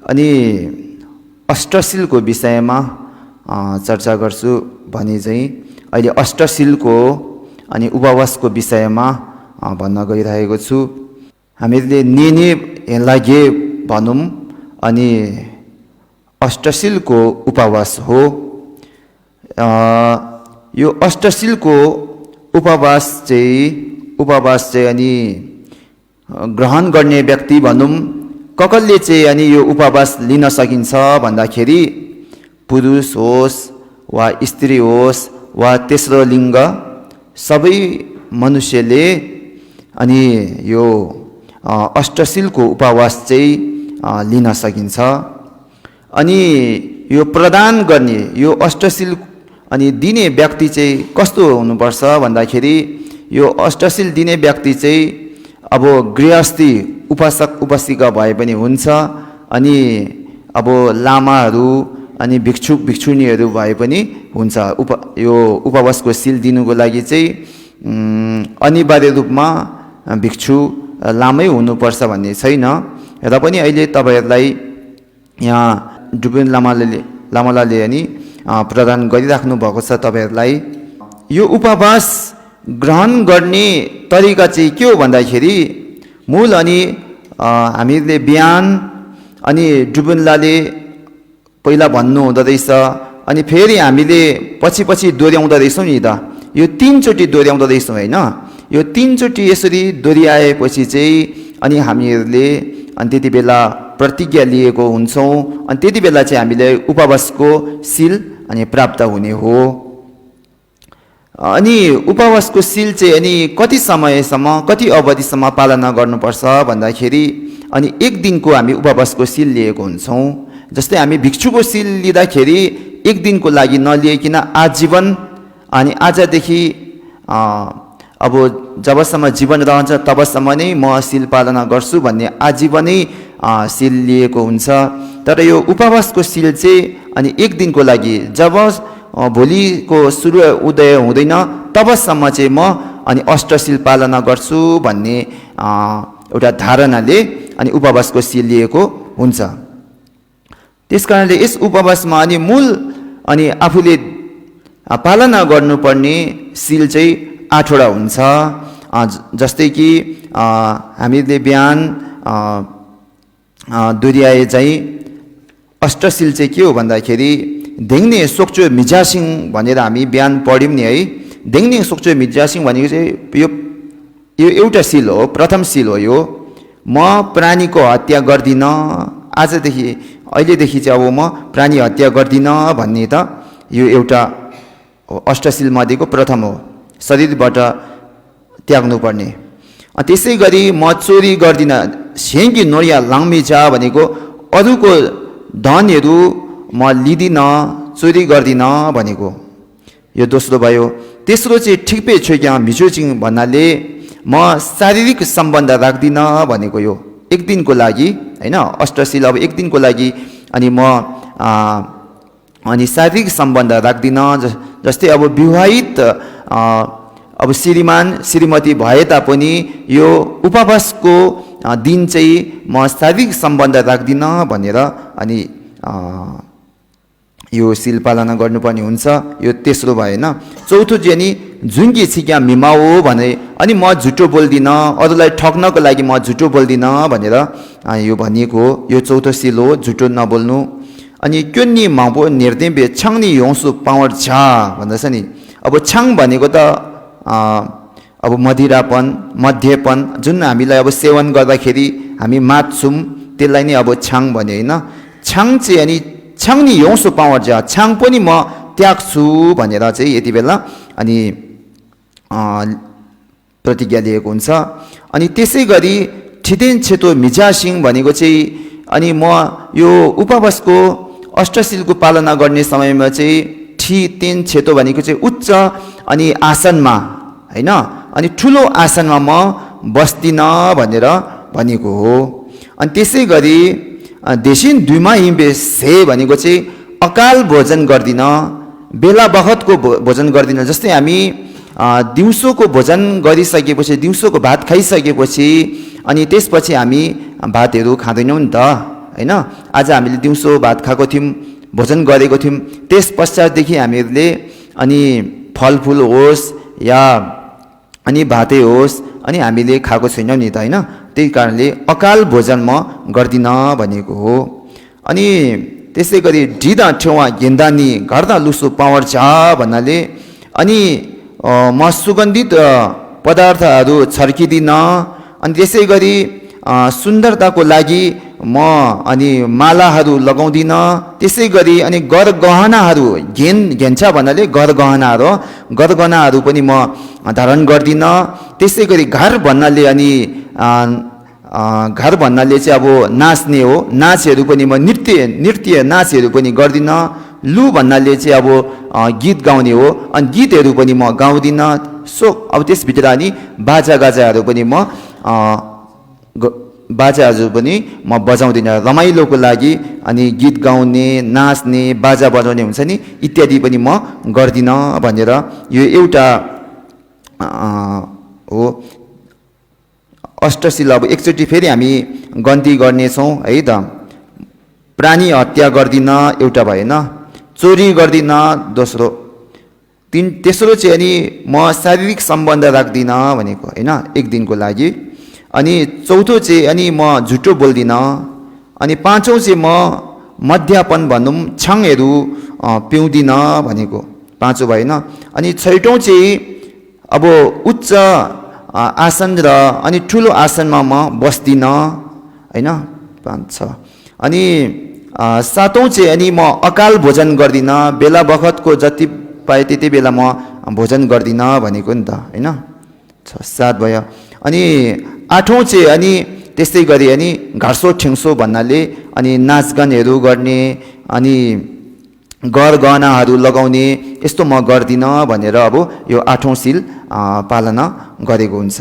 अनि अष्टशीलको विषयमा चर्चा गर्छु भने चाहिँ अहिले अष्टशीलको अनि उपवासको विषयमा भन्न गइरहेको छु। हामीले निने लागे भनौँ अनि अष्टशीलको उपवास हो। यो अष्टशीलको उपवास चाहिँ अनि ग्रहण गर्ने व्यक्ति भनौँ कसले चाहिँ अनि यो उपवास लिन सकिन्छ भन्दाखेरि पुरुष होस् वा स्त्री होस् वा तेस्रो लिङ्ग सबै मनुष्यले अनि यो अष्टशीलको उपवास चाहिँ लिन सकिन्छ। अनि यो प्रदान गर्ने यो अष्टशील अनि दिने व्यक्ति चाहिँ कस्तो हुनुपर्छ भन्दाखेरि यो अष्टशील दिने व्यक्ति चाहिँ अब गृहस्थी उपासक उपासिका भए पनि हुन्छ। अनि अब लामाहरू अनि भिक्षुक भिक्षुणीहरू भए पनि हुन्छ। यो उपवासको शील दिनुको लागि चाहिँ अनिवार्य रूपमा भिक्षु लामै हुनुपर्छ भन्ने छैन। र पनि अहिले तपाईहरुलाई यहाँ डुबेन लामालाले अनि प्रदान गरिराख्नु भएको छ तपाईहरुलाई। यो उपवास ग्रहण गर्ने तरिका चाहिँ के हो भन्दाखेरि मूल अनि हामीले बिहान अनि डुबेनलाले पहिला भन्नु हुँदो रहेछ अनि फेरि हामीले पछि दोहोर्याउँदो रहेछौँ नि त। यो 3 चोटि दोहोर्याउँदो रहेछौँ हैन। यो 3 चोटि यसरी दोहोर्याएपछि चाहिँ अनि हामीहरूले अनि त्यति बेला प्रतिज्ञा लिएको हुन्छौँ। अनि त्यति बेला चाहिँ हामीले उपवासको शील अनि प्राप्त हुने हो। अनि उपवासको शील चाहिँ अनि कति समयसम्म कति अवधिसम्म पालना गर्नुपर्छ भन्दाखेरि अनि 1 दिनको हामी उपवासको शील लिएको हुन्छौँ। जस्तै हामी भिक्षुको शील लिँदाखेरि 1 दिनको लागि नलिएकिन आजीवन अनि आजदेखि अब जबसम्म जीवन रहन्छ तबसम्म नै म शील पालना गर्छु भन्ने आजीवनै शील लिएको हुन्छ। तर यो उपवासको शील चाहिँ अनि 1 दिनको लागि जब भोलिको सूर्य उदय हुँदैन तबसम्म चाहिँ म अनि अष्टशील पालना गर्छु भन्ने एउटा धारणाले अनि उपवासको शील लिएको हुन्छ। त्यसकारणले यस उपवासमा अनि मूल अनि आफूले पालना गर्नुपर्ने शील चाहिँ 8 वटा हुन्छ। जस्तै कि हामीले बिहान दोहोर्याए चाहिँ अष्टशील चाहिँ के हो भन्दाखेरि देङने सोक्चो मिजासिङ भनेर हामी बिहान पढ्यौँ नि है। देङने सोक्चो मिजासिङ भनेको चाहिँ यो एउटा शील हो, प्रथम शील हो यो। म प्राणीको हत्या गर्दिन, आजदेखि अहिलेदेखि चाहिँ अब म प्राणी हत्या गर्दिन भन्ने त यो एउटा अष्टशील मध्येको प्रथम हो, शरीरबाट त्याग्नुपर्ने। त्यसै गरी म चोरी गर्दिन, सेङ्गी नोरिया लाङमिजा भनेको अरूको धनहरू म लिदिन, चोरी गर्दिन भनेको यो दोस्रो भयो। तेस्रो चाहिँ ठिकपे छोइक्या मिचोचिङ भन्नाले म शारीरिक सम्बन्ध राख्दिन भनेको यो 1 दिनको लागि हैन। अष्टशील अब 1 दिनको लागि अनि म अनि शारीरिक सम्बन्ध राख्दिन। जस्तै अब विवाहित अब श्रीमान श्रीमती भए तापनि यो उपवासको दिन चाहिँ म शारीरिक सम्बन्ध राख्दिन भनेर अनि यो शील पालना गर्नुपर्ने हुन्छ। यो तेस्रो भएन। चौथो चाहिँ अनि जुङ्गी छिक्या मिमाओ भने अनि म झुटो बोल्दिन, अरूलाई ठग्नको लागि म झुटो बोल्दिन भनेर यो भनिएको हो। यो चौथो शील हो, झुटो नबोल्नु। अनि क्योन्नी मापो निर्देम्बे छाङनी योngsु पावर झा भन्दछ नि। अब छाङ भनेको त अब मदिरापन मध्यपन जुन हामीलाई अब सेवन गर्दाखेरि हामी मात्छौँ त्यसलाई नै अब छाङ भन्यो हैन। छाङ चाहिँ अनि छाङनी योngsु पावर झा, छाङ पनि म त्याग्छु भनेर चाहिँ यति बेला अनि प्रतिज्ञा लिएको हुन्छ। अनि त्यसै गरी ठिदेन छेतो मिजासिङ भनेको चाहिँ अनि म यो उपवासको अष्टशीलको पालना गर्ने समयमा चाहिँ ठिदेन छेतो भनेको चाहिँ उच्च अनि आसनमा हैन, अनि ठुलो आसनमा म बस्दिन भनेर भनेको हो। अनि त्यसै गरी देशिन दुईमा हिँबे से भनेको चाहिँ अकाल भोजन गर्दिन, बेला बखतको भोजन गर्दिन। जस्तै हामी दिउँसोको भोजन गरिसकेपछि दिउँसोको भात खाइसकेपछि अनि त्यसपछि हामी भातहरू खाँदैनौँ नि त हैन। आज हामीले दिउँसो भात खाएको थियौँ, भोजन गरेको थियौँ, त्यस पश्चातदेखि हामीहरूले अनि फलफुल होस् या अनि भातै होस् अनि हामीले खाएको छैनौँ नि त होइन। त्यही कारणले अकाल भोजन म गर्दिनँ भनेको हो। अनि त्यसै गरी ढिदा ठेवा गेन्दा नि घर्दा लुसो पावर छ भन्नाले अनि म सुगन्धित पदार्थहरू छर्किदिन। अनि त्यसै गरी सुन्दरताको लागि म अनि मालाहरू लगाउँदिन। त्यसै गरी अनि गरगहनाहरू घेन्छ भन्नाले गरगहनाहरू पनि म धारण गर्दिन। त्यसै गरी घर भन्नाले अनि घर भन्नाले चाहिँ अब नाच्ने हो, नाचहरू पनि म नृत्य नाचहरू पनि गर्दिन। लु भन्नाले चाहिँ अब गीत गाउने हो, अनि गीतहरू पनि म गाउँदिन। सो अब त्यसभित्र अनि बाजागाजाहरू पनि म बजाउँदिन। रमाइलोको लागि अनि गीत गाउने, नाच्ने, बाजा बजाउने हुन्छ नि, इत्यादि पनि म गर्दिन भनेर यो एउटा हो। अष्टशील अब एकचोटि फेरि हामी गन्ती गर्नेछौँ है त। प्राणी हत्या गर्दिन एउटा भएन, चोरी गर्दिन दोस्रो, तेस्रो चाहिँ अनि म शारीरिक सम्बन्ध राख्दिन भनेको होइन एक दिनको लागि। अनि चौथो चाहिँ अनि म झुटो बोल्दिन। अनि पाँचौँ चाहिँ म मद्यपान भनौँ छाङहरू पिउँदिन भनेको पाँचौँ भएन। अनि छैटौँ चाहिँ अब उच्च आसन र अनि ठुलो आसनमा म बस्दिन होइन, 5 6। अनि सातौँ चाहिँ अनि म अकाल भोजन गर्दिन, बेला बखतको जति पाए त्यति बेला म भोजन गर्दिन भनेको नि त होइन, 6 7 भयो। अनि आठौँ चाहिँ अनि त्यस्तै गरी अनि घाँसो ठेङ्सो भन्नाले अनि नाचगानहरू गर्ने अनि गरगहनाहरू लगाउने यस्तो म गर्दिन भनेर अब यो आठौँ शील पालना गरेको हुन्छ।